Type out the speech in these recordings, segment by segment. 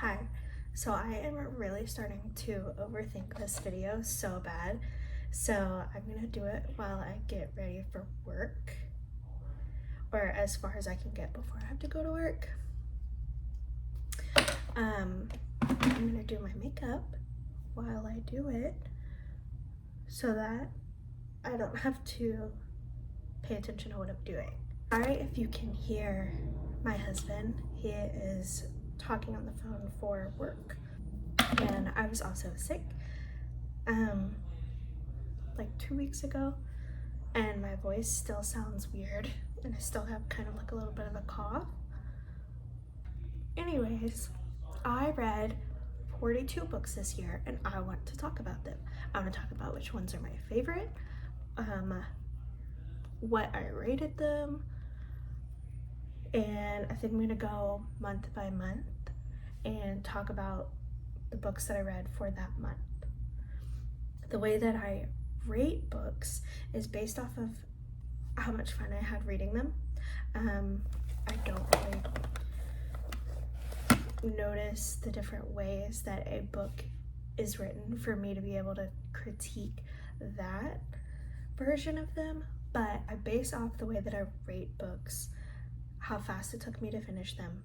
Hi, so I am really starting to overthink this video so bad, so I'm gonna do it while I get ready for work, or as far as I can get before I have to go to work. I'm gonna do my makeup while I do it so that I don't have to pay attention to what I'm doing. Sorry if you can hear my husband. He is talking on the phone for work, and I was also sick like 2 weeks ago, and my voice still sounds weird and I still have kind of like a little bit of a cough. Anyways, I read 42 books this year and I want to talk about them. I want to talk about which ones are my favorite, what I rated them, and I think I'm gonna go month by month and talk about the books that I read for that month. The way that I rate books is based off of how much fun I had reading them. I don't really notice the different ways that a book is written for me to be able to critique that version of them, but I base off the way that I rate books, how fast it took me to finish them,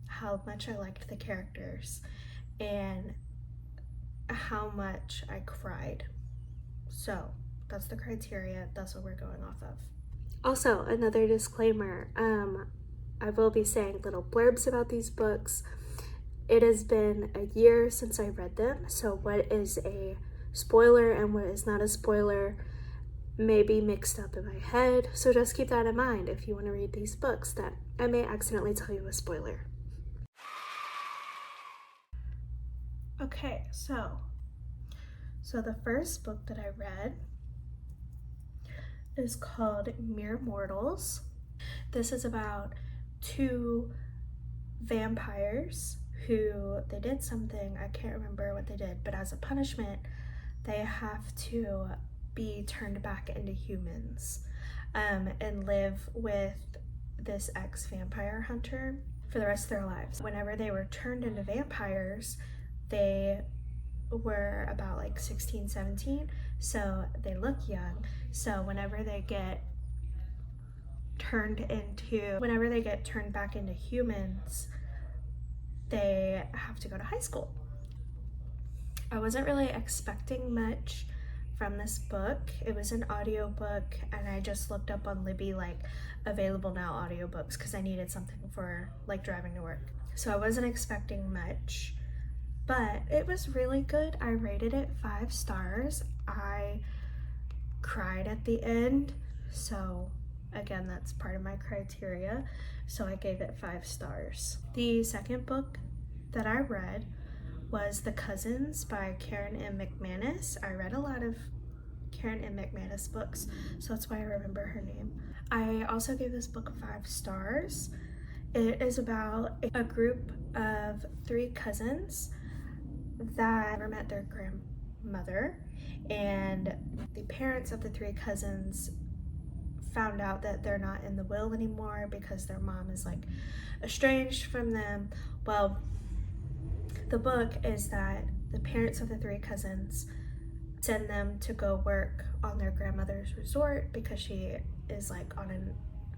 how much I liked the characters, and how much I cried. So that's the criteria, that's what we're going off of. Also, another disclaimer, I will be saying little blurbs about these books. It has been a year since I read them, so what is a spoiler and what is not a spoiler may be mixed up in my head, so just keep that in mind if you want to read these books, that I may accidentally tell you a spoiler. Okay, so the first book that I read is called Mere Mortals. This is about two vampires who, they did something, I can't remember what they did, but as a punishment, they have to be turned back into humans and live with this ex-vampire hunter for the rest of their lives. Whenever they were turned into vampires, they were about like 16, 17, so they look young. So whenever they get turned back into humans, they have to go to high school. I wasn't really expecting much from this book. It was an audiobook, and I just looked up on Libby like available now audiobooks because I needed something for like driving to work. So I wasn't expecting much, but it was really good. I rated it 5 stars. I cried at the end, so again, that's part of my criteria, so I gave it 5 stars. The second book that I read was The Cousins by Karen M. McManus. I read a lot of Karen M. McManus books, so that's why I remember her name. I also gave this book 5 stars. It is about a group of 3 cousins that never met their grandmother, and the parents of the 3 cousins found out that they're not in the will anymore because their mom is like estranged from them. Well, the book is that the parents of the 3 cousins send them to go work on their grandmother's resort because she is like on an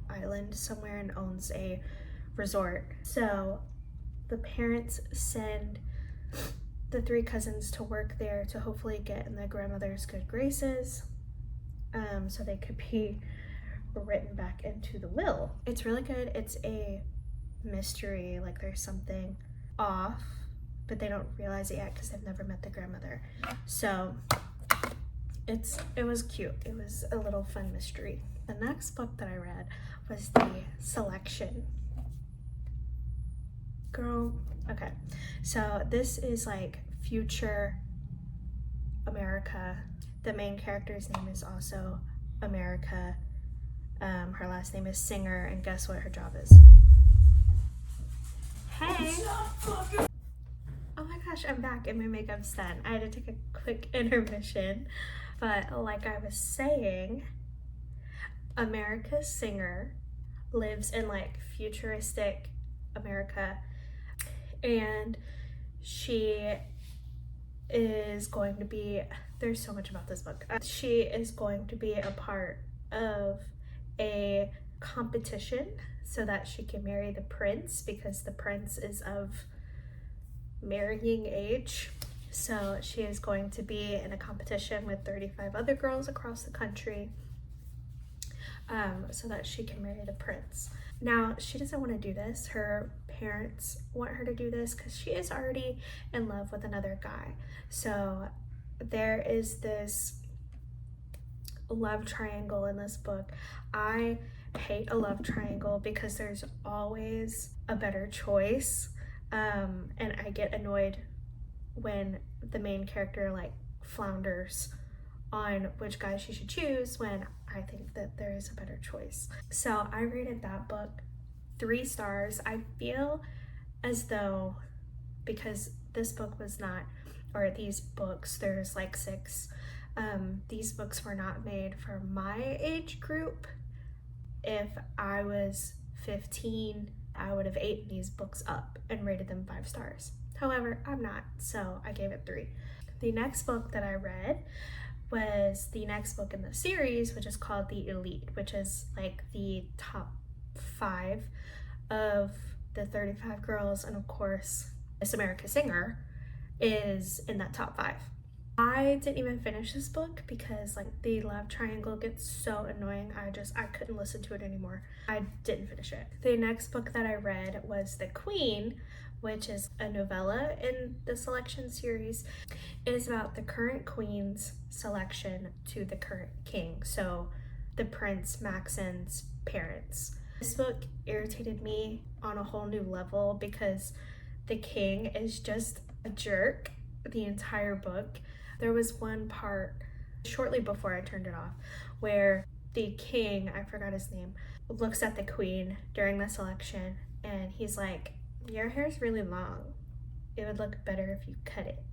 island somewhere and owns a resort. So the parents send the 3 cousins to work there to hopefully get in the grandmother's good graces, so they could be written back into the will. It's really good. It's a mystery, like there's something off, but they don't realize it yet because they've never met the grandmother. So it was cute. It was a little fun mystery. The next book that I read was The Selection. Girl, okay. So this is like future America. The main character's name is also America. Her last name is Singer, and guess what her job is? Hey! Oh my gosh, I'm back and my makeup's done. I had to take a quick intermission, but like I was saying, America's Singer lives in like futuristic America and she is going to be, there's so much about this book. She is going to be a part of a competition so that she can marry the prince, because the prince is of marrying age. So she is going to be in a competition with 35 other girls across the country, so that she can marry the prince. Now, she doesn't want to do this. Her parents want her to do this because she is already in love with another guy. So there is this love triangle in this book. I hate a love triangle because there's always a better choice, and I get annoyed when the main character like flounders on which guy she should choose when I think that there is a better choice. So I rated that book 3 stars. I feel as though, because this book was not, or these books, there's like 6, these books were not made for my age group. If I was 15, I would have ate these books up and rated them 5 stars. However, I'm not, so I gave it 3. The next book that I read was the next book in the series, which is called The Elite, which is like the top 5 of the 35 girls, and of course Miss America Singer is in that top 5. I didn't even finish this book because like the love triangle gets so annoying. I couldn't listen to it anymore. I didn't finish it. The next book that I read was The Queen, which is a novella in the selection series. It is about the current queen's selection to the current king, so the Prince Maxen's parents. This book irritated me on a whole new level because the king is just a jerk the entire book. There was one part shortly before I turned it off where the king, I forgot his name, looks at the queen during the selection and he's like, "Your hair's really long. It would look better if you cut it."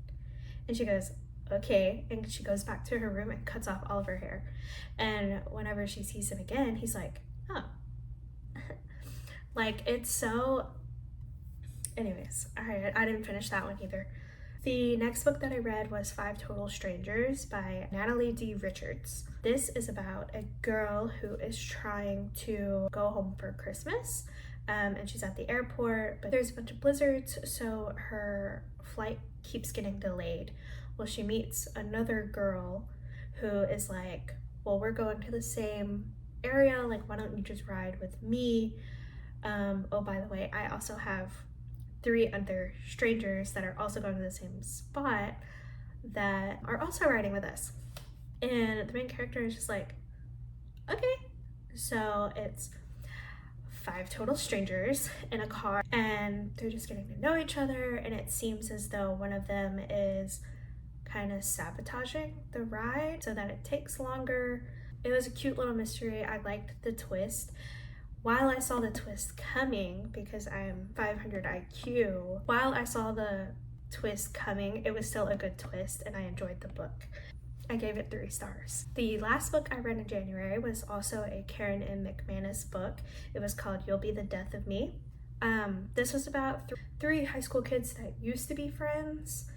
And she goes, "Okay." And she goes back to her room and cuts off all of her hair. And whenever she sees him again, he's like, "Oh." Like, it's so... Anyways, I didn't finish that one either. The next book that I read was 5 Total Strangers by Natalie D. Richards. This is about a girl who is trying to go home for Christmas, and she's at the airport, but there's a bunch of blizzards, so her flight keeps getting delayed. Well, she meets another girl who is like, "Well, we're going to the same area, like, why don't you just ride with me? Oh, by the way, I also have 3 other strangers that are also going to the same spot that are also riding with us." And the main character is just like, "Okay." So it's 5 total strangers in a car, and they're just getting to know each other, and it seems as though one of them is kind of sabotaging the ride so that it takes longer. It was a cute little mystery. I liked the twist. While I saw the twist coming, because I'm 500 IQ, while I saw the twist coming, it was still a good twist and I enjoyed the book. I gave it 3 stars. The last book I read in January was also a Karen M. McManus book. It was called You'll Be the Death of Me. This was about 3 high school kids that used to be friends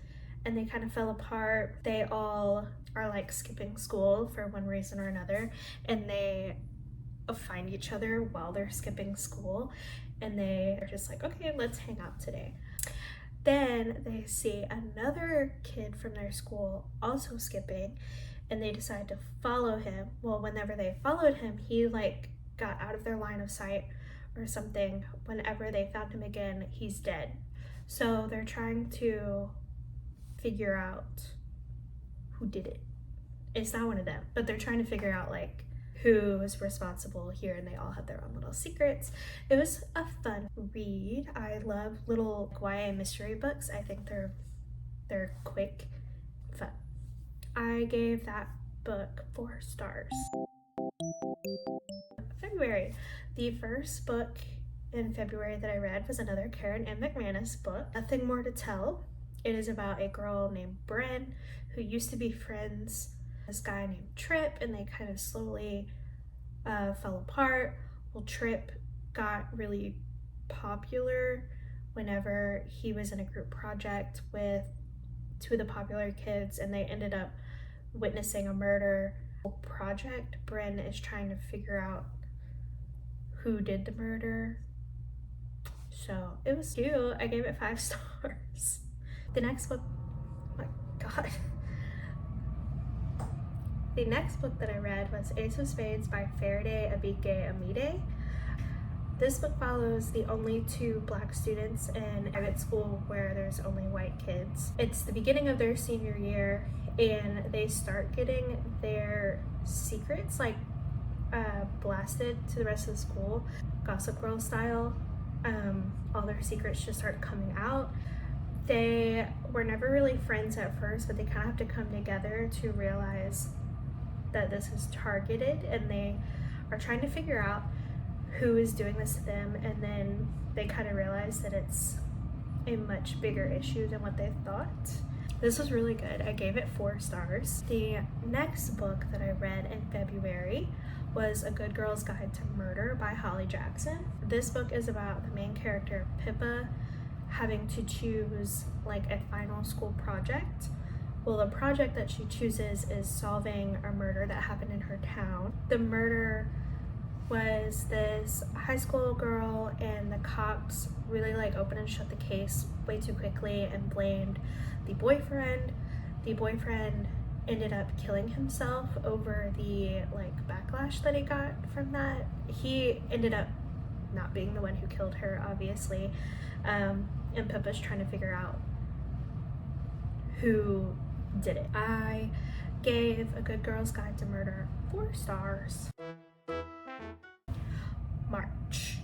and they kind of fell apart. They all are like skipping school for one reason or another, and they find each other while they're skipping school, and they are just like, "Okay, let's hang out today." Then they see another kid from their school also skipping, and they decide to follow him. Well, whenever they followed him, he like got out of their line of sight or something. Whenever they found him again, he's dead. So they're trying to figure out who did it. It's not one of them, but they're trying to figure out like who is responsible here, and they all have their own little secrets. It was a fun read. I love little YA mystery books. I think they're quick, fun. I gave that book 4 stars. February. The first book in February that I read was another Karen M. McManus book, Nothing More to Tell. It is about a girl named Bren who used to be friends with this guy named Trip, and they kind of slowly fell apart. Well, Trip got really popular whenever he was in a group project with two of the popular kids and they ended up witnessing a murder project. Bryn is trying to figure out who did the murder. So it was cute. I gave it 5 stars. The next book, oh my god. The next book that I read was Ace of Spades by Faraday Abike Amide. This book follows the only 2 black students in a private school where there's only white kids. It's the beginning of their senior year and they start getting their secrets blasted to the rest of the school, Gossip Girl style. All their secrets just start coming out. They were never really friends at first, but they kind of have to come together to realize that this is targeted, and they are trying to figure out who is doing this to them, and then they kind of realize that it's a much bigger issue than what they thought. This was really good. I gave it 4 stars. The next book that I read in February was A Good Girl's Guide to Murder by Holly Jackson. This book is about the main character, Pippa, having to choose like a final school project. Well, the project that she chooses is solving a murder that happened in her town. The murder was this high school girl, and the cops really opened and shut the case way too quickly and blamed the boyfriend. The boyfriend ended up killing himself over the backlash that he got from that. He ended up not being the one who killed her, obviously, and Pippa's trying to figure out who did it. I gave A Good Girl's Guide to Murder 4 stars. March.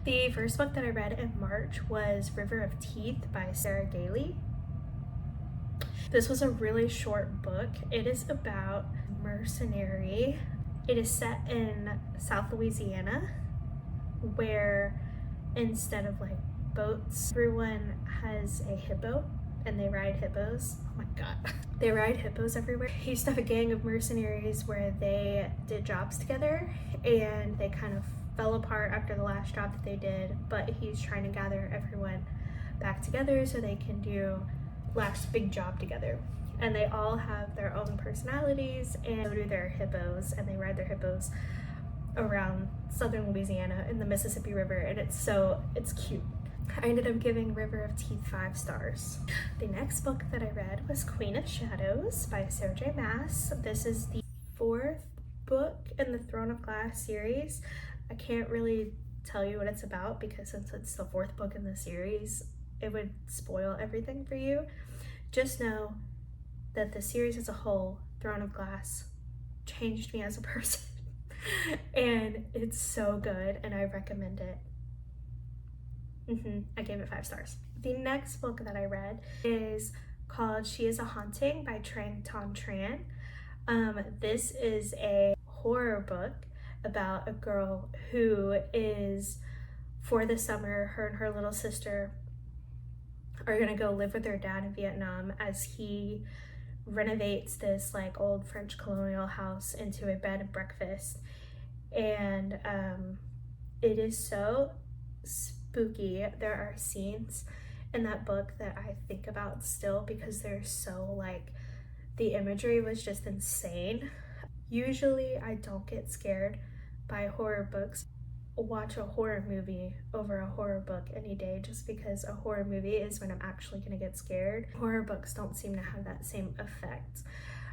The first book that I read in March was River of Teeth by Sarah Gailey. This was a really short book. It is about mercenary. It is set in South Louisiana, where instead of boats, everyone has a hippo and they ride hippos. Oh my god. They ride hippos everywhere. He used to have a gang of mercenaries where they did jobs together, and they kind of fell apart after the last job that they did, but he's trying to gather everyone back together so they can do last big job together. And they all have their own personalities, and so do their hippos, and they ride their hippos around southern Louisiana in the Mississippi River, and it's cute. I ended up giving River of Teeth 5 stars. The next book that I read was Queen of Shadows by Sarah J. Maas. This is the 4th book in the Throne of Glass series. I can't really tell you what it's about because since it's the 4th book in the series, it would spoil everything for you. Just know that the series as a whole, Throne of Glass, changed me as a person. And it's so good, and I recommend it. I gave it 5 stars. The next book that I read is called She is a Haunting by Trang Ton Tran. This is a horror book about a girl who is, for the summer, her and her little sister are gonna go live with their dad in Vietnam as he renovates this old French colonial house into a bed and breakfast. And it is so spooky. There are scenes in that book that I think about still because they're so the imagery was just insane. Usually I don't get scared by horror books. Watch a horror movie over a horror book any day, just because a horror movie is when I'm actually gonna get scared. Horror books don't seem to have that same effect.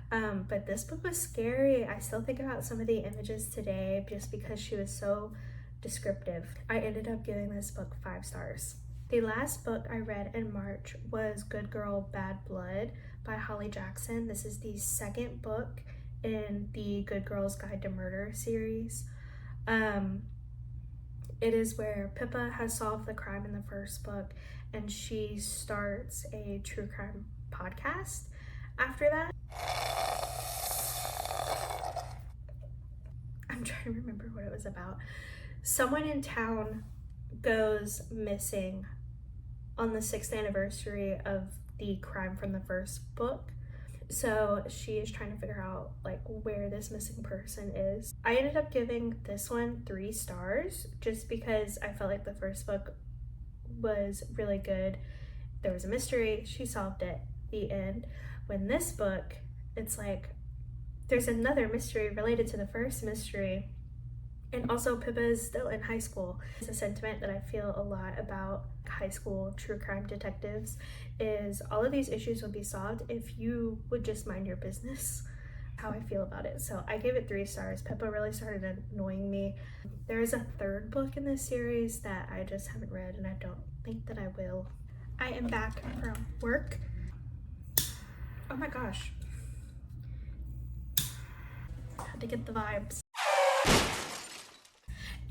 But this book was scary. I still think about some of the images today just because she was so descriptive. I ended up giving this book 5 stars. The last book I read in March was Good Girl, Bad Blood by Holly Jackson. This is the 2nd book in the Good Girl's Guide to Murder series. It is where Pippa has solved the crime in the 1st book, and she starts a true crime podcast after that. I'm trying to remember what it was about. Someone in town goes missing on the 6th anniversary of the crime from the 1st book. So she is trying to figure out where this missing person is. I ended up giving this one 3 stars just because I felt like the 1st book was really good. There was a mystery, she solved it, the end. When this book, it's like there's another mystery related to the first mystery, and also Pippa is still in high school. It's a sentiment that I feel a lot about high school true crime detectives, is all of these issues would be solved if you would just mind your business. How I feel about it. So I gave it 3 stars. Pippa really started annoying me. There is a 3rd book in this series that I just haven't read, and I don't think that I will. I am back from work. Oh my gosh. Had to get the vibes.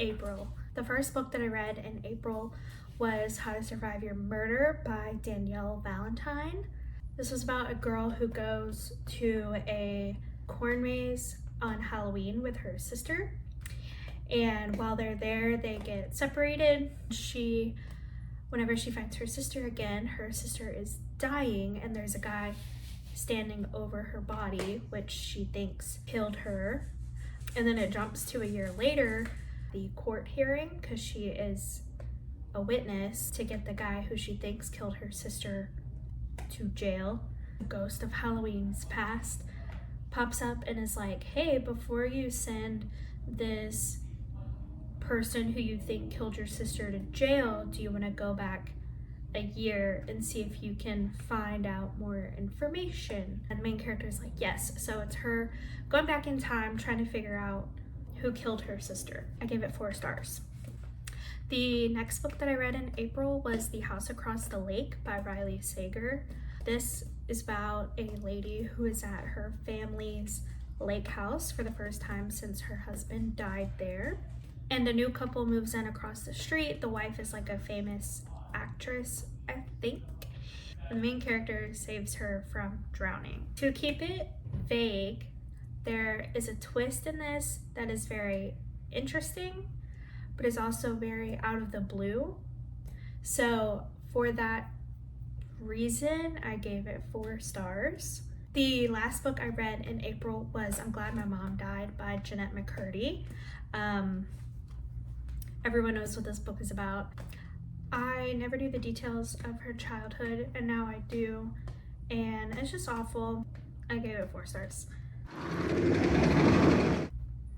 April. The first book that I read in April was How to Survive Your Murder by Danielle Valentine. This was about a girl who goes to a corn maze on Halloween with her sister, and while they're there they get separated. Whenever she finds her sister again, her sister is dying and there's a guy standing over her body, which she thinks killed her. And then it jumps to a year later, the court hearing, because she is a witness to get the guy who she thinks killed her sister to jail. The ghost of Halloween's past pops up and is like, hey, before you send this person who you think killed your sister to jail, do you want to go back a year and see if you can find out more information? And the main character is like, yes. So it's her going back in time trying to figure out who killed her sister. I gave it 4 stars. The next book that I read in April was The House Across the Lake by Riley Sager. This is about a lady who is at her family's lake house for the first time since her husband died there. And a new couple moves in across the street. The wife is like a famous actress, I think. And the main character saves her from drowning. To keep it vague, there is a twist in this that is very interesting, but is also very out of the blue. So for that reason, I gave it 4 stars. The last book I read in April was I'm Glad My Mom Died by Jeanette McCurdy. Everyone knows what this book is about. I never knew the details of her childhood, and now I do, and it's just awful. I gave it 4 stars.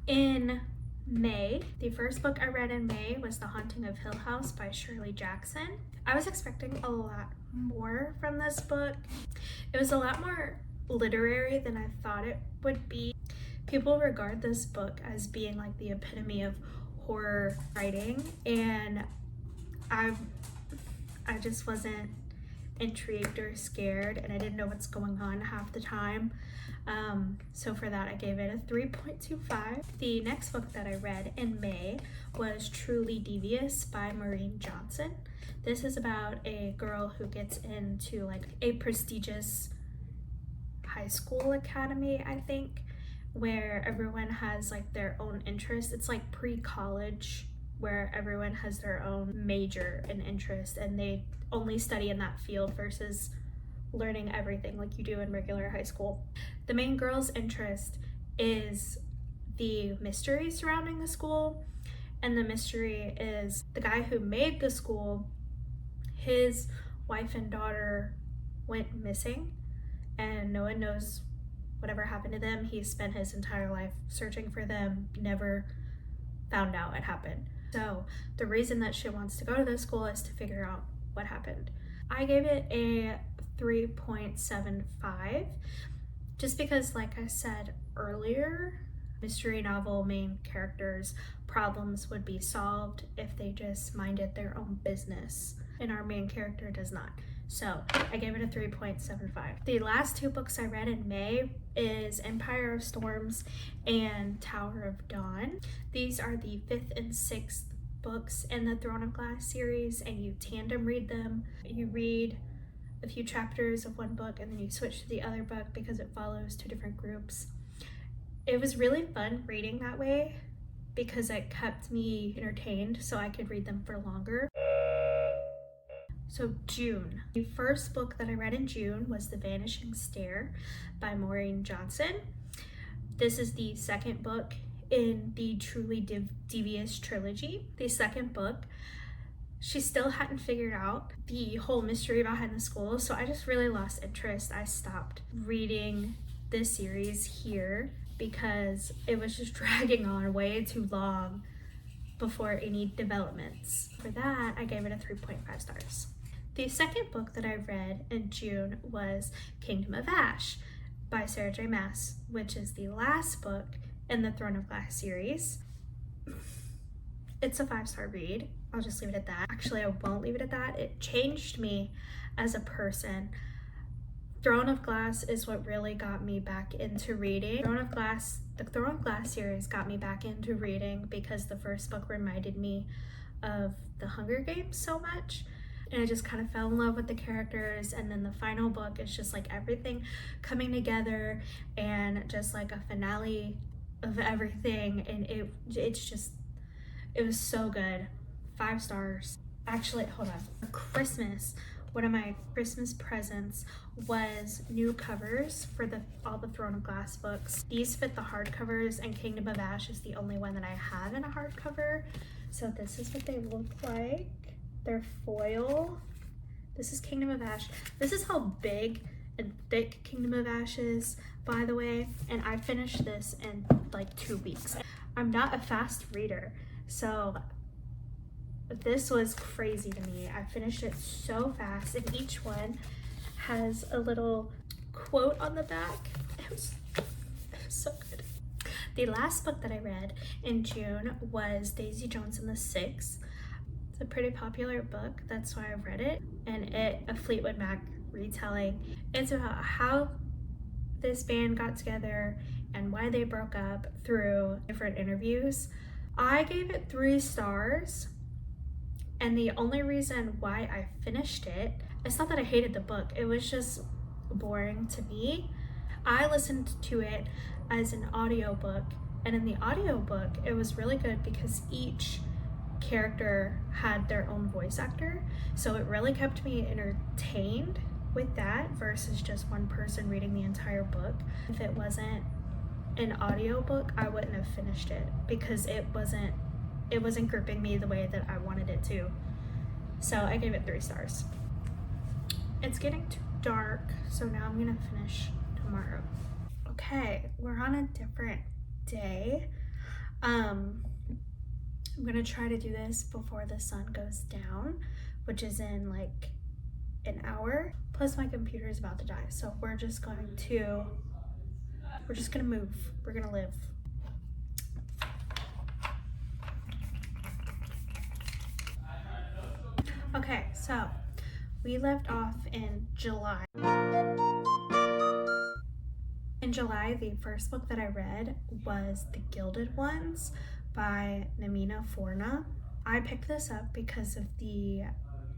In May, the first book I read in May was The Haunting of Hill House by Shirley Jackson. I was expecting a lot more from this book. It was a lot more literary than I thought it would be. People regard this book as being like the epitome of horror writing, and I just wasn't intrigued or scared, and I didn't know what's going on half the time. So for that, I gave it a 3.25. The next book that I read in May was Truly Devious by Maureen Johnson. This is about a girl who gets into like a prestigious high school academy, I think, where everyone has like their own interest. It's like pre-college, where everyone has their own major and interest, and they only study in that field versus learning everything like you do in regular high school. The main girl's interest is the mystery surrounding the school, and the mystery is the guy who made the school, his wife and daughter went missing, and no one knows whatever happened to them. He spent his entire life searching for them, never found out what happened. So the reason that she wants to go to this school is to figure out what happened. I gave it a 3.75 just because, like I said earlier, mystery novel main characters' problems would be solved if they just minded their own business, and our main character does not. So I gave it a 3.75. The last 2 books I read in May is Empire of Storms and Tower of Dawn. These are the 5th and 6th books in the Throne of Glass series, and you tandem read them. You read a few chapters of one book and then you switch to the other book because it follows 2 different groups. It was really fun reading that way because it kept me entertained so I could read them for longer. So June. The first book that I read in June was The Vanishing Stair by Maureen Johnson. This is the 2nd book in the Truly Devious trilogy. The 2nd book she still hadn't figured out the whole mystery behind the school, so I just really lost interest. I stopped reading this series here because it was just dragging on way too long before any developments. For that, I gave it a 3.5 stars. The second book that I read in June was Kingdom of Ash by Sarah J. Maas, which is the last book in the Throne of Glass series. It's a 5-star read. I'll just leave it at that. Actually, I won't leave it at that. It changed me as a person. Throne of Glass is what really got me back into reading. The Throne of Glass series got me back into reading because the first book reminded me of the Hunger Games so much. And I just kind of fell in love with the characters, and then the final book is just like everything coming together and just like a finale of everything, and it was so good. 5 stars. Actually, hold on. For Christmas, one of my Christmas presents was new covers for all the Throne of Glass books. These fit the hardcovers, and Kingdom of Ash is the only one that I have in a hardcover. So this is what they look like. They're foil. This is Kingdom of Ash. This is how big and thick Kingdom of Ash is, by the way, and I finished this in like 2 weeks. I'm not a fast reader, so this was crazy to me. I finished it so fast, and each one has a little quote on the back. It was so good. The last book that I read in June was Daisy Jones and the Six. It's a pretty popular book, that's why I read it, and a Fleetwood Mac retelling. It's about how this band got together and why they broke up through different interviews. I gave it 3 stars, and the only reason why I finished it, it's not that I hated the book, it was just boring to me. I listened to it as an audiobook, and in the audiobook it was really good because each character had their own voice actor, so it really kept me entertained with that versus just one person reading the entire book. If it wasn't an audiobook, I wouldn't have finished it because it wasn't gripping me the way that I wanted it to. So I gave it 3 stars. It's getting too dark, so now I'm gonna finish tomorrow. Okay, we're on a different day. I'm gonna try to do this before the sun goes down, which is in like an hour. Plus my computer is about to die, so we're just gonna move. We're gonna live. Okay, so we left off in July. In July, the first book that I read was The Gilded Ones by Namina Forna. I picked this up because of the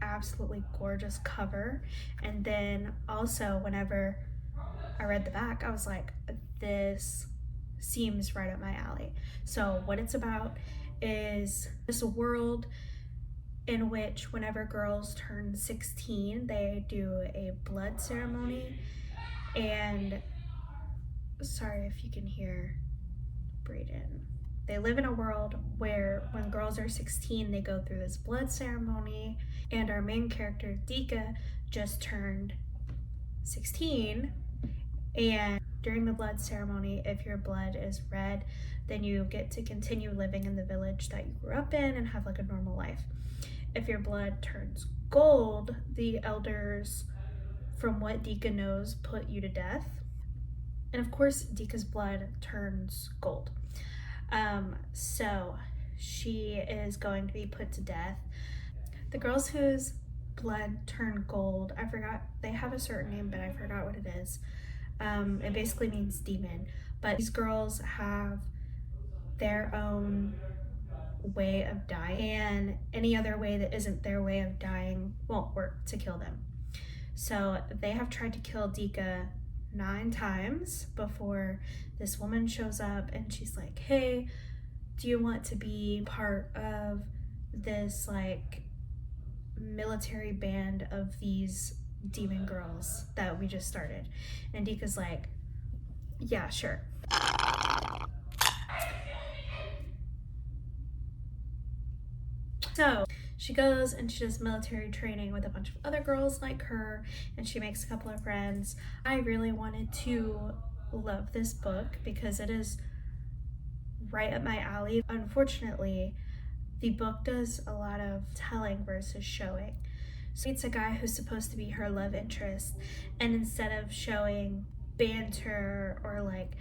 absolutely gorgeous cover, and then also whenever I read the back, I was like, this seems right up my alley. So what it's about is this world in which whenever girls turn 16, they do a blood ceremony, and sorry if you can hear Brayden. They live in a world where when girls are 16, they go through this blood ceremony, and our main character, Dika, just turned 16, and during the blood ceremony, if your blood is red, then you get to continue living in the village that you grew up in and have like a normal life. If your blood turns gold, the elders, from what Dika knows, put you to death. And of course, Dika's blood turns gold. So she is going to be put to death. The girls whose blood turned gold, I forgot, they have a certain name, but I forgot what it is. It basically means demon. But these girls have their own way of dying, and any other way that isn't their way of dying won't work to kill them. So they have tried to kill Dika 9 times before this woman shows up, and she's like, hey, do you want to be part of this like military band of these demon girls that we just started? And Dika's like, yeah, sure. So She goes and she does military training with a bunch of other girls like her, and she makes a couple of friends. I really wanted to love this book because it is right up my alley. Unfortunately, the book does a lot of telling versus showing. So it's a guy who's supposed to be her love interest, and instead of showing banter or like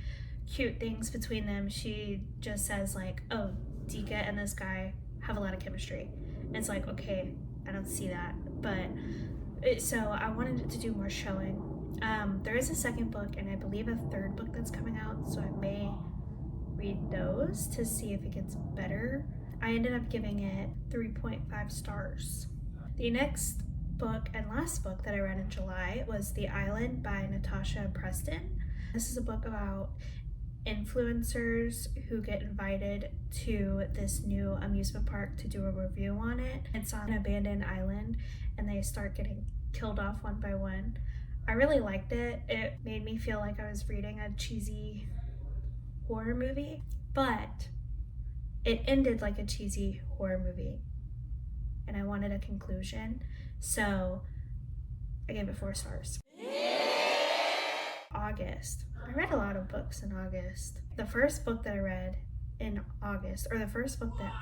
cute things between them, she just says like, oh, Dika and this guy have a lot of chemistry. And it's like, okay, I don't see that. So I wanted it to do more showing. There is a second book and I believe a third book that's coming out, so I may read those to see if it gets better. I ended up giving it 3.5 stars. The next book and last book that I read in July was The Island by Natasha Preston. This is a book about influencers who get invited to this new amusement park to do a review on it. It's on an abandoned island and they start getting killed off one by one. I really liked it. It made me feel like I was reading a cheesy horror movie, but it ended like a cheesy horror movie and I wanted a conclusion, so I gave it 4 stars. August. I read a lot of books in August. The first book that I read in August, or the first book that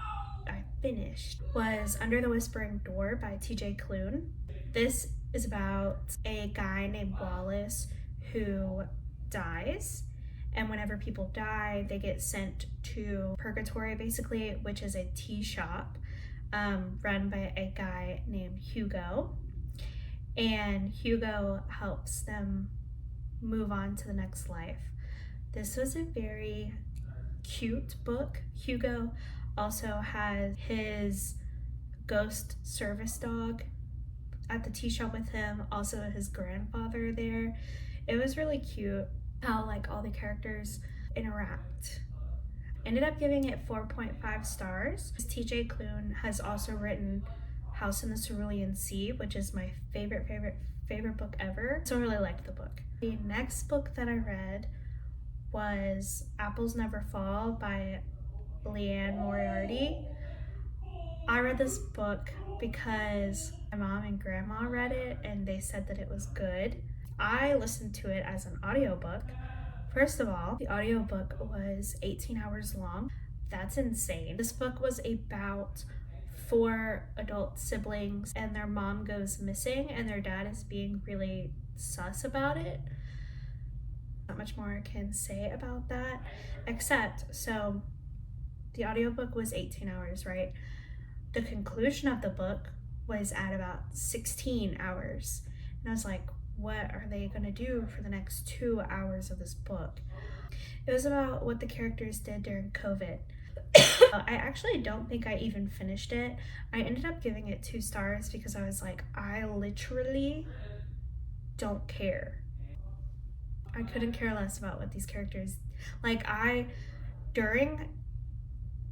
I finished, was Under the Whispering Door by TJ Klune. This is about a guy named Wallace who dies, and whenever people die, they get sent to purgatory, basically, which is a tea shop run by a guy named Hugo. And Hugo helps them move on to the next life. This was a very cute book. Hugo also has his ghost service dog at the tea shop with him, also his grandfather there. It was really cute how like all the characters interact. Ended up giving it 4.5 stars. TJ Klune has also written House in the Cerulean Sea, which is my favorite book ever. So I really liked the book. The next book that I read was Apples Never Fall by Leanne Moriarty. I read this book because my mom and grandma read it and they said that it was good. I listened to it as an audiobook. First of all, the audiobook was 18 hours long. That's insane. This book was about 4 adult siblings and their mom goes missing and their dad is being really sus about it. Not much more I can say about that, except, so the audiobook was 18 hours, right? The conclusion of the book was at about 16 hours. And I was like, what are they gonna do for the next 2 hours of this book? It was about what the characters did during COVID. I actually don't think I even finished it. I ended up giving it 2 stars because I was like, I literally don't care. I couldn't care less about what these characters, like during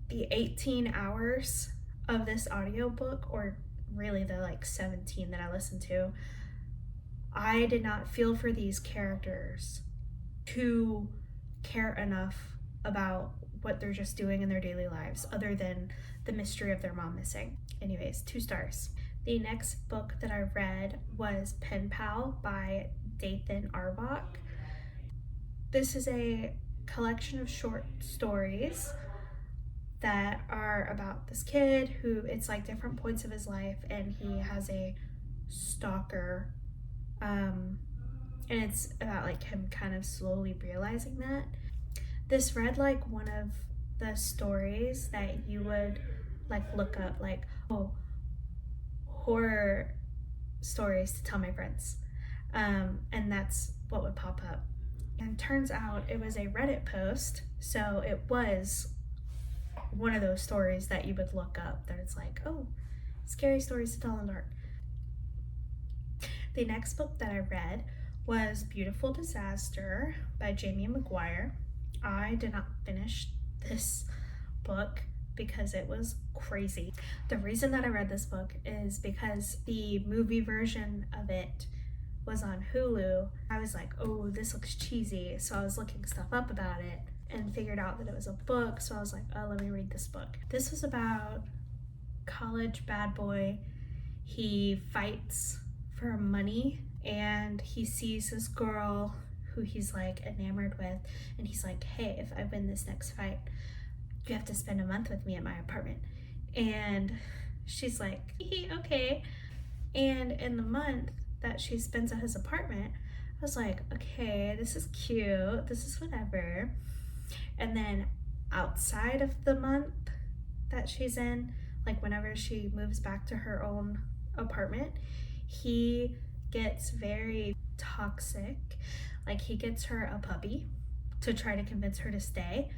the 18 hours of this audiobook, or really the like 17 that I listened to, I did not feel for these characters to care enough about what they're just doing in their daily lives other than the mystery of their mom missing. Anyways, 2 stars. The next book that I read was Pen Pal by Dathan Arbach. This is a collection of short stories that are about this kid who, it's like different points of his life, and he has a stalker, and it's about like him kind of slowly realizing that. This read like one of the stories that you would like look up, like, oh, horror stories to tell my friends, and that's what would pop up. And turns out it was a Reddit post, so it was one of those stories that you would look up that it's like, oh, scary stories to tell in the dark. The next book that I read was Beautiful Disaster by Jamie McGuire. I did not finish this book because it was crazy. The reason that I read this book is because the movie version of it was on Hulu. I was like, oh, this looks cheesy. So I was looking stuff up about it and figured out that it was a book. So I was like, oh, let me read this book. This was about college bad boy. He fights for money, and he sees this girl who he's like enamored with, and he's like, hey, if I win this next fight, you have to spend a month with me at my apartment. And she's like, okay. And in the month that she spends at his apartment, I was like, okay, this is cute, this is whatever. And then outside of the month that she's in, like whenever she moves back to her own apartment, he gets very toxic. Like, he gets her a puppy to try to convince her to stay.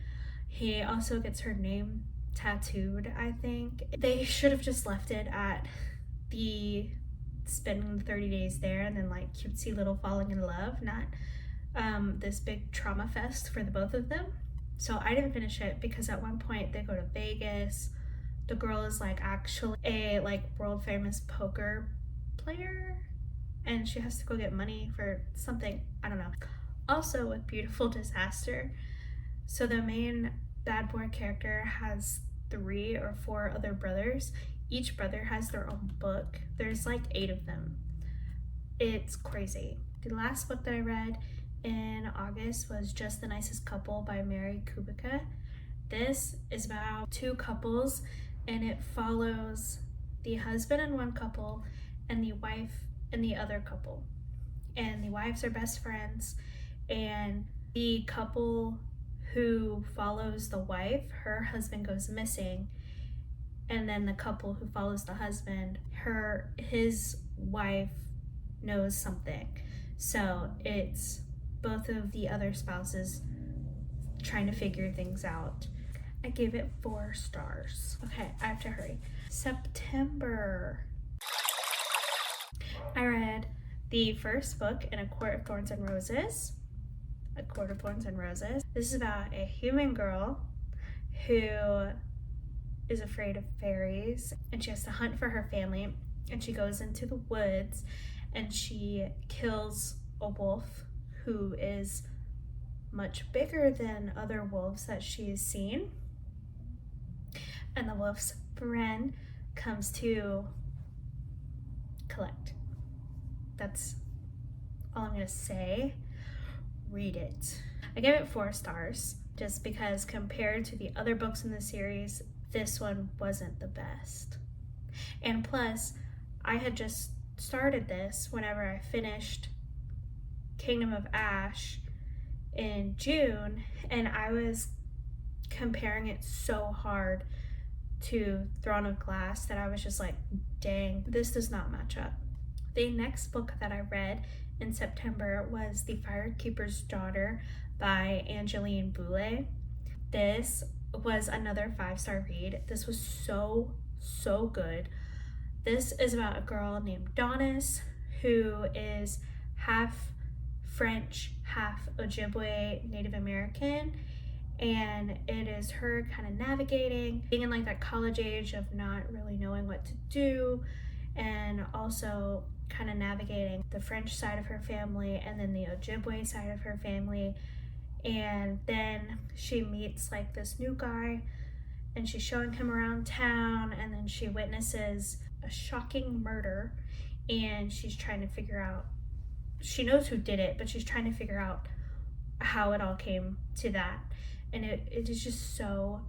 He also gets her name tattooed, I think. They should have just left it at the spending the 30 days there and then like cutesy little falling in love, not this big trauma fest for the both of them. So I didn't finish it because at one point they go to Vegas. The girl is like actually a like world famous poker player, and she has to go get money for something, I don't know. Also with Beautiful Disaster, so the main bad boy character has 3 or 4 other brothers. Each brother has their own book. There's like 8 of them. It's crazy. The last book that I read in August was Just the Nicest Couple by Mary Kubica. This is about 2 couples, and it follows the husband in one couple and the wife in the other couple. And the wives are best friends, and the couple who follows the wife, her husband goes missing, and then the couple who follows the husband, his wife knows something. So it's both of the other spouses trying to figure things out. I gave it 4 stars. Okay, I have to hurry. September. I read the first book in A Court of Thorns and Roses. A Court of Thorns and Roses. This is about a human girl who is afraid of fairies, and she has to hunt for her family, and she goes into the woods and she kills a wolf who is much bigger than other wolves that she's seen, and the wolf's friend comes to collect. That's all I'm gonna say. Read it. I gave it 4 stars just because compared to the other books in the series, this one wasn't the best. And plus, I had just started this whenever I finished Kingdom of Ash in June, and I was comparing it so hard to Throne of Glass that I was just like, dang, this does not match up. The next book that I read in September was The Firekeeper's Daughter by Angeline Boulay. This was another 5-star read. This was so good. This is about a girl named Donis who is half French, half Ojibwe Native American, and it is her kind of navigating, being in like that college age of not really knowing what to do, and also kind of navigating the French side of her family and then the Ojibwe side of her family. And then she meets like this new guy, and she's showing him around town, and then she witnesses a shocking murder, and she's trying to figure out, she knows who did it, but she's trying to figure out how it all came to that. And it is just so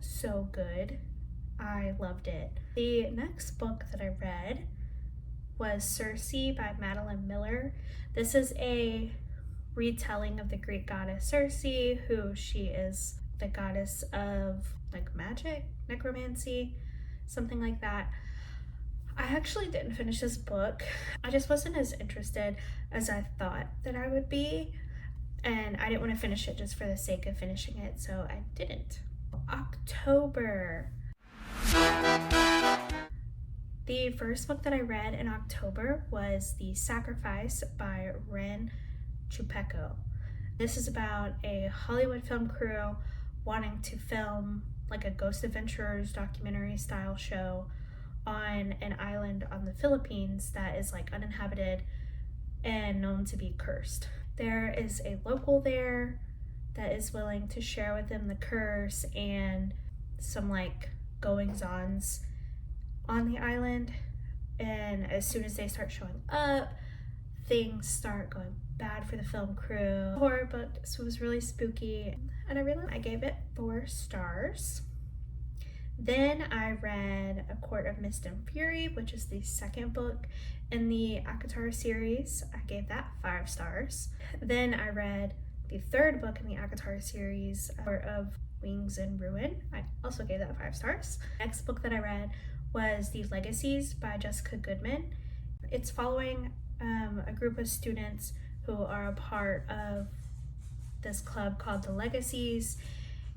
good. I loved it. The next book that I read was Circe by Madeline Miller. This is a retelling of the Greek goddess Circe, who she is the goddess of like magic, necromancy, something like that. I actually didn't finish this book. I just wasn't as interested as I thought that I would be, and I didn't want to finish it just for the sake of finishing it, so I didn't. October. The first book that I read in October was The Sacrifice by Ren Chupeco. This is about a Hollywood film crew wanting to film like a Ghost Adventurers documentary style show on an island on the Philippines that is like uninhabited and known to be cursed. There is a local there that is willing to share with them the curse and some like goings-ons on the island, and as soon as they start showing up, things start going bad for the film crew. Horror book, so it was really spooky, and I gave it 4 stars. Then I read A Court of Mist and Fury, which is the second book in the ACOTAR series. I gave that 5 stars. Then I read the third book in the ACOTAR series, Court of Wings and Ruin. I also gave that 5 stars. Next book that I read was The Legacies by Jessica Goodman. It's following a group of students who are a part of this club called The Legacies,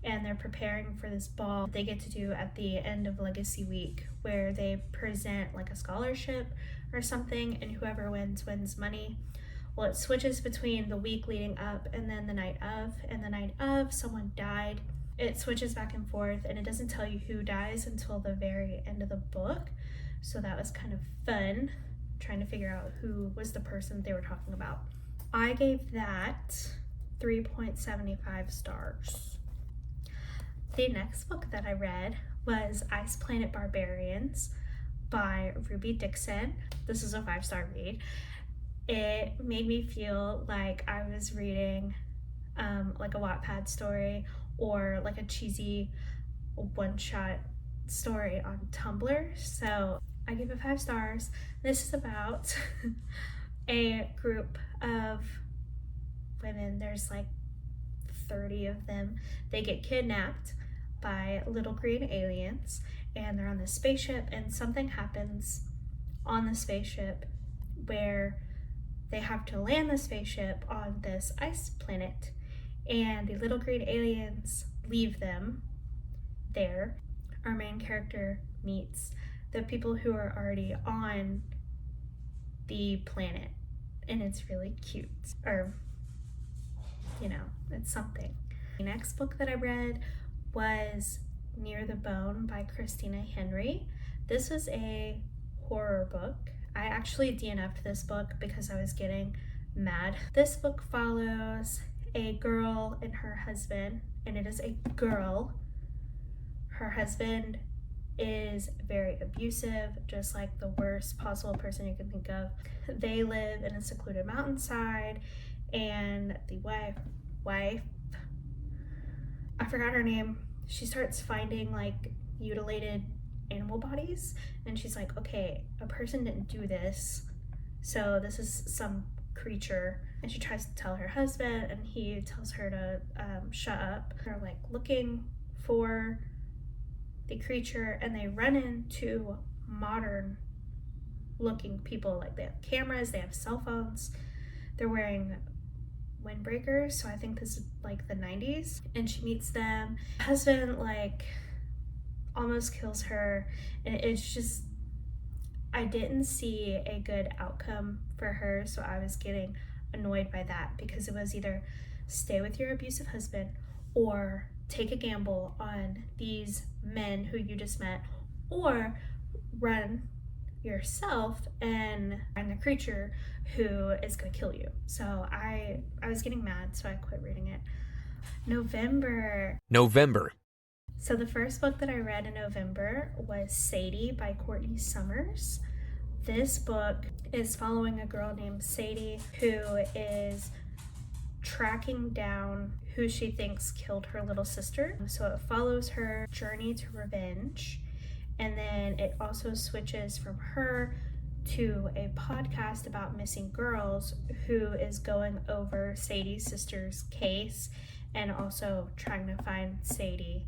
and they're preparing for this ball they get to do at the end of Legacy Week, where they present like a scholarship or something, and whoever wins money. Well, it switches between the week leading up and then the night of, and the night of someone died. It switches back and forth, and it doesn't tell you who dies until the very end of the book. So that was kind of fun, trying to figure out who was the person they were talking about. I gave that 3.75 stars. The next book that I read was Ice Planet Barbarians by Ruby Dixon. This is a 5-star read. It made me feel like I was reading like a Wattpad story or like a cheesy one-shot story on Tumblr. So I give it 5 stars. This is about a group of women. There's like 30 of them. They get kidnapped by little green aliens, and they're on this spaceship, and something happens on the spaceship where they have to land the spaceship on this ice planet, and the little green aliens leave them there. Our main character meets the people who are already on the planet, and it's really cute, or you know, it's something. The next book that I read was Near the Bone by Christina Henry. This was a horror book. I actually DNF'd this book because I was getting mad. This book follows a girl and her husband, and it is a girl. Her husband is very abusive, just like the worst possible person you can think of. They live in a secluded mountainside, and the wife, I forgot her name, she starts finding like mutilated animal bodies, and she's like, okay, a person didn't do this, so this is some creature. And she tries to tell her husband, and he tells her to shut up. They're like looking for the creature, and they run into modern looking people. Like, they have cameras, they have cell phones, they're wearing windbreakers, so I think this is like the 90s. And she meets them. Husband like almost kills her, and it's just, I didn't see a good outcome for her, so I was getting annoyed by that, because it was either stay with your abusive husband or take a gamble on these men who you just met, or run yourself and find the creature who is going to kill you. So I was getting mad, so I quit reading it. November. So the first book that I read in November was Sadie by Courtney Summers. This book is following a girl named Sadie who is tracking down who she thinks killed her little sister. So it follows her journey to revenge, and then it also switches from her to a podcast about missing girls who is going over Sadie's sister's case and also trying to find Sadie.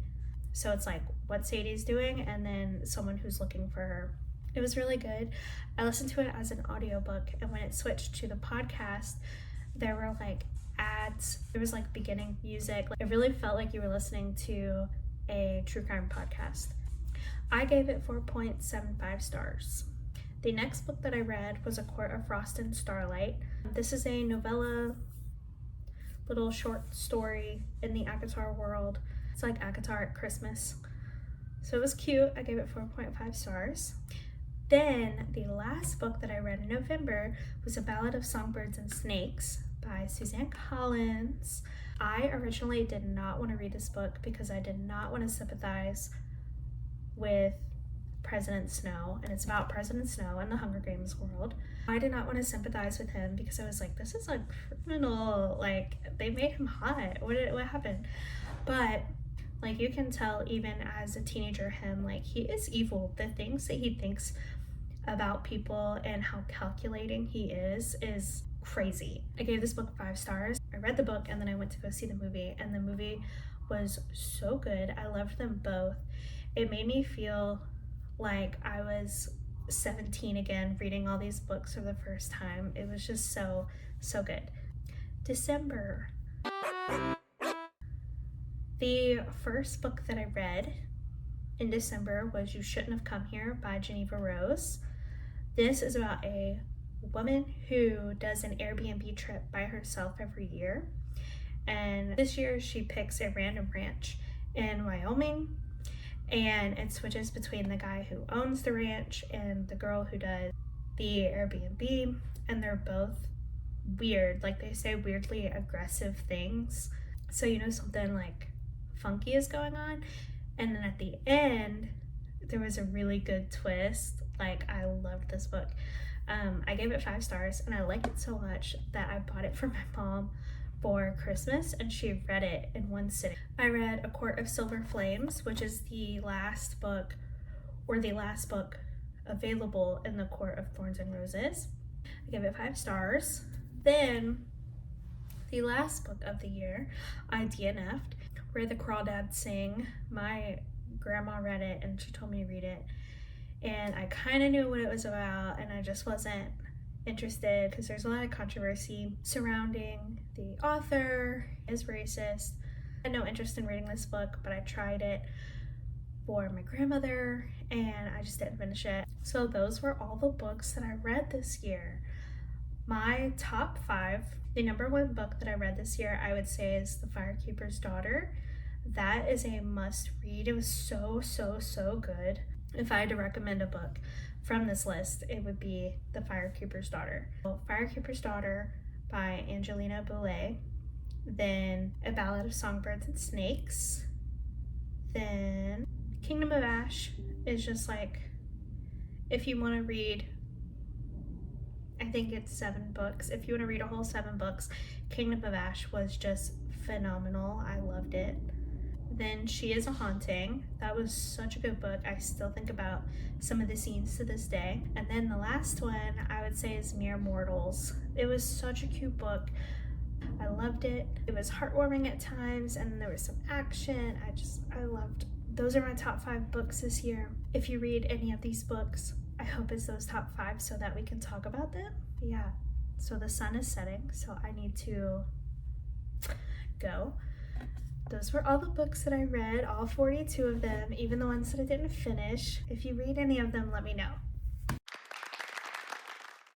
So it's like what Sadie's doing and then someone who's looking for her. It was really good. I listened to it as an audiobook, and when it switched to the podcast, there were like ads. It was like beginning music. It really felt like you were listening to a true crime podcast. I gave it 4.75 stars. The next book that I read was A Court of Frost and Starlight. This is a novella, little short story in the ACOTAR world. It's like ACOTAR at Christmas. So it was cute. I gave it 4.5 stars. Then the last book that I read in November was A Ballad of Songbirds and Snakes by Suzanne Collins. I originally did not want to read this book because I did not want to sympathize with President Snow, and it's about President Snow in the Hunger Games world. I did not want to sympathize with him because I was like, this is a criminal, like they made him hot. What happened? But like you can tell even as a teenager him, like he is evil. The things that he thinks about people and how calculating he is crazy. I gave this book 5 stars. I read the book and then I went to go see the movie, and the movie was so good. I loved them both. It made me feel like I was 17 again, reading all these books for the first time. It was just so good. December. The first book that I read in December was You Shouldn't Have Come Here by Geneva Rose. This is about a woman who does an Airbnb trip by herself every year. And this year she picks a random ranch in Wyoming, and it switches between the guy who owns the ranch and the girl who does the Airbnb, and they're both weird. Like they say weirdly aggressive things. So you know something like funky is going on. And then at the end, there was a really good twist. Like I loved this book. I gave it 5 stars, and I liked it so much that I bought it for my mom for Christmas, and she read it in one sitting. I read A Court of Silver Flames, which is the last book available in the Court of Thorns and Roses. I gave it 5 stars. Then the last book of the year, I DNF'd, Where the Crawdads Sing. My grandma read it and she told me to read it, and I kind of knew what it was about, and I just wasn't interested because there's a lot of controversy surrounding the author. Is racist. I had no interest in reading this book, but I tried it for my grandmother and I just didn't finish it. So those were all the books that I read this year. My top 5, the number 1 book that I read this year, I would say, is The Firekeeper's Daughter. That is a must read. It was so good. If I had to recommend a book from this list, it would be The Firekeeper's Daughter. So, Firekeeper's Daughter by Angelina Boulay. Then A Ballad of Songbirds and Snakes. Then Kingdom of Ash is just like, if you want to read, I think it's 7 books. If you want to read a whole 7 books, Kingdom of Ash was just phenomenal. I loved it. Then She Is a Haunting. That was such a good book. I still think about some of the scenes to this day. And then the last one I would say is Mere Mortals. It was such a cute book. I loved it. It was heartwarming at times, and there was some action. I loved. Those are my top 5 books this year. If you read any of these books, I hope it's those top 5 so that we can talk about them. But yeah, so the sun is setting, so I need to go. Those were all the books that I read, all 42 of them, even the ones that I didn't finish. If you read any of them, let me know.